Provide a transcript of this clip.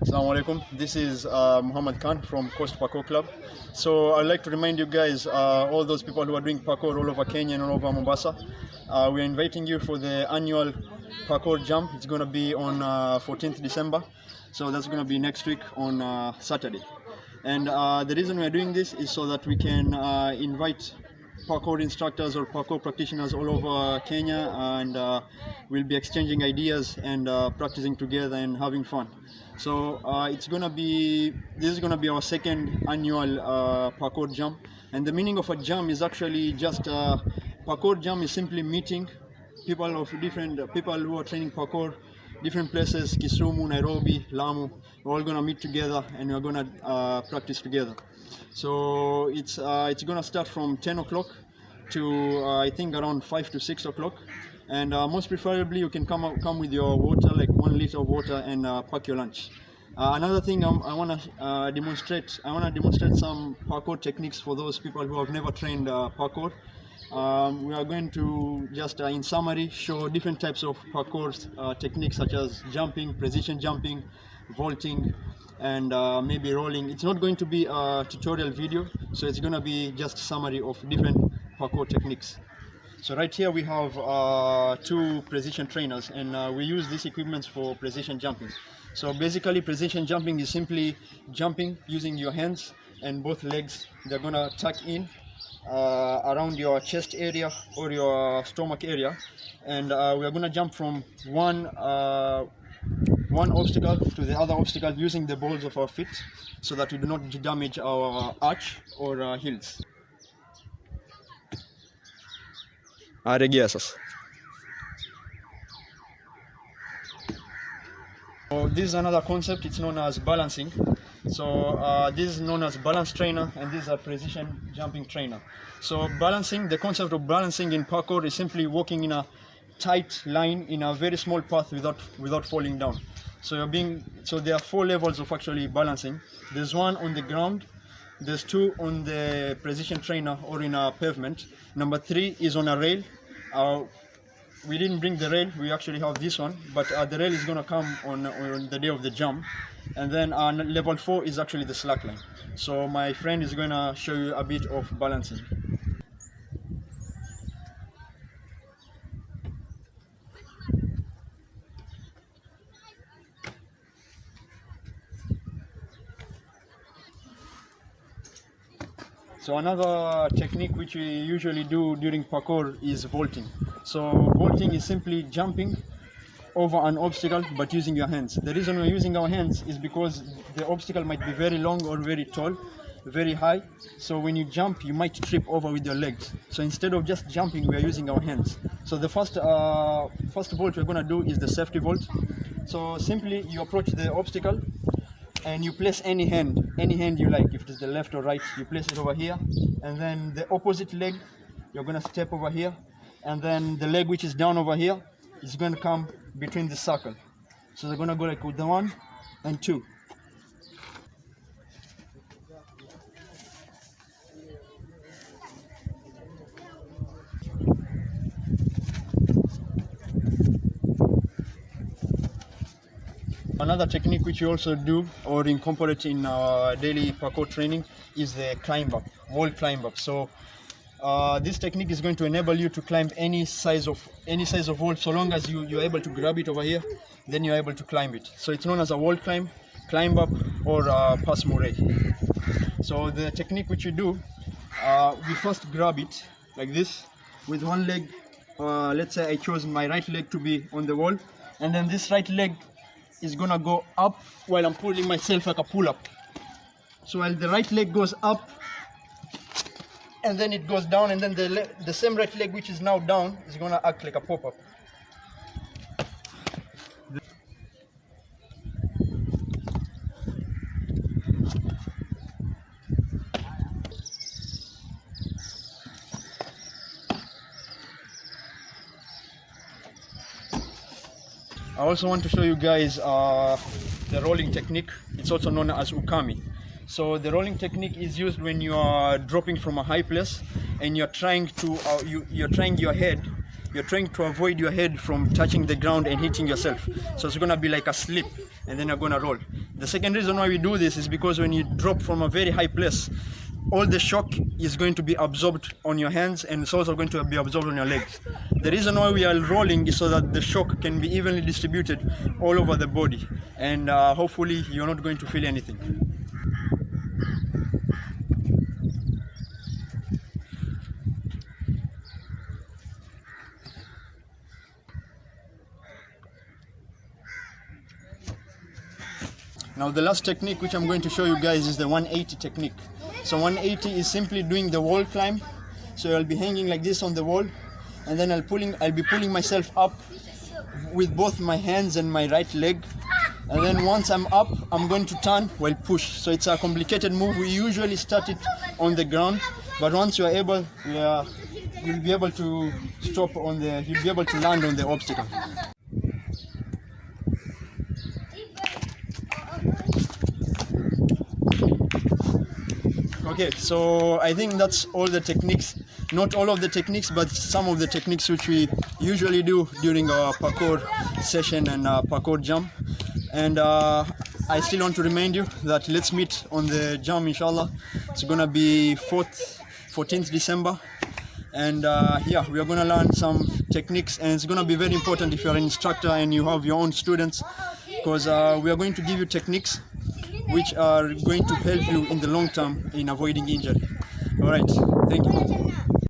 Assalamu alaikum. This is Muhammad Khan from Coast Parkour Club. So I'd like to remind you guys, all those people who are doing parkour all over Kenya and all over Mombasa, we're inviting you for the annual parkour jump. It's going to be on 14th December. So that's going to be next week on Saturday. And the reason we're doing this is so that we can invite parkour instructors or parkour practitioners all over Kenya, and we'll be exchanging ideas and practicing together and having fun. So this is gonna be our second annual parkour jump, and the meaning of a jam is actually just parkour jam is simply meeting people who are training parkour, different places: Kisumu, Nairobi, Lamu. We're all gonna meet together and we're gonna practice together. So it's gonna start from 10 o'clock to I think around 5 to 6 o'clock, and most preferably you can come with your water, like 1 liter of water, and pack your lunch. Another thing I want to demonstrate some parkour techniques for those people who have never trained parkour. We are going to just in summary show different types of parkour techniques, such as jumping, precision jumping, vaulting, and maybe rolling. It's not going to be a tutorial video, so it's going to be just summary of different parkour techniques. So right here we have two precision trainers, and we use these equipments for precision jumping. So basically precision jumping is simply jumping using your hands and both legs. They're going to tuck in around your chest area or your stomach area, and we are going to jump from one obstacle to the other obstacle using the balls of our feet, so that we do not damage our arch or heels. So this is another concept. It's known as balancing. So this is known as balance trainer, and this is a precision jumping trainer. So balancing, the concept of balancing in parkour is simply walking in a tight line in a very small path without falling down. So there are 4 levels of actually balancing. There's 1 on the ground, there's 2 on the precision trainer or in a pavement. Number 3 is on a rail. We didn't bring the rail, we actually have this one, but the rail is going to come on the day of the jump. And then level 4 is actually the slack line. So my friend is going to show you a bit of balancing. So another technique which we usually do during parkour is vaulting. So vaulting is simply jumping over an obstacle but using your hands. The reason we're using our hands is because the obstacle might be very long or very tall, very high. So when you jump, you might trip over with your legs. So instead of just jumping, we are using our hands. So the first vault we're going to do is the safety vault. So simply you approach the obstacle and you place any hand you like. If it is the left or right, you place it over here, and then the opposite leg you're going to step over here, and then the leg which is down over here is going to come between the circle. So they're going to go like with the 1 and 2. Another technique which we also do or incorporate in our daily parkour training is the climb up, wall climb up. So this technique is going to enable you to climb any size of wall, so long as you're able to grab it over here, then you're able to climb it. So it's known as a wall climb, climb up, or pass mouret. So the technique which you do, we first grab it like this with one leg. Let's say I chose my right leg to be on the wall, and then this right leg is gonna go up while I'm pulling myself like a pull-up. So while the right leg goes up, and then it goes down, and then the same right leg which is now down is gonna act like a pop-up. I also want to show you guys the rolling technique. It's also known as ukami. So the rolling technique is used when you are dropping from a high place and you're trying to avoid your head from touching the ground and hitting yourself. So it's gonna be like a slip. and then you're gonna roll. The second reason why we do this is because when you drop from a very high place, all the shock is going to be absorbed on your hands, and it's also going to be absorbed on your legs. The reason why we are rolling is so that the shock can be evenly distributed all over the body, and hopefully you're not going to feel anything. Now the last technique which I'm going to show you guys is the 180 technique. So 180 is simply doing the wall climb. So I'll be hanging like this on the wall, and then I'll be pulling myself up with both my hands and my right leg. And then once I'm up, I'm going to turn while push. So it's a complicated move. We usually start it on the ground, but once you are able, you'll be able to you'll be able to land on the obstacle. Okay, so I think that's all the techniques, not all of the techniques, but some of the techniques which we usually do during our parkour session and parkour jump. And I still want to remind you that let's meet on the jump, inshallah. It's gonna be 14th December. And yeah, we are gonna learn some techniques, and it's gonna be very important if you're an instructor and you have your own students, because we are going to give you techniques which are going to help you in the long term in avoiding injury. All right, thank you.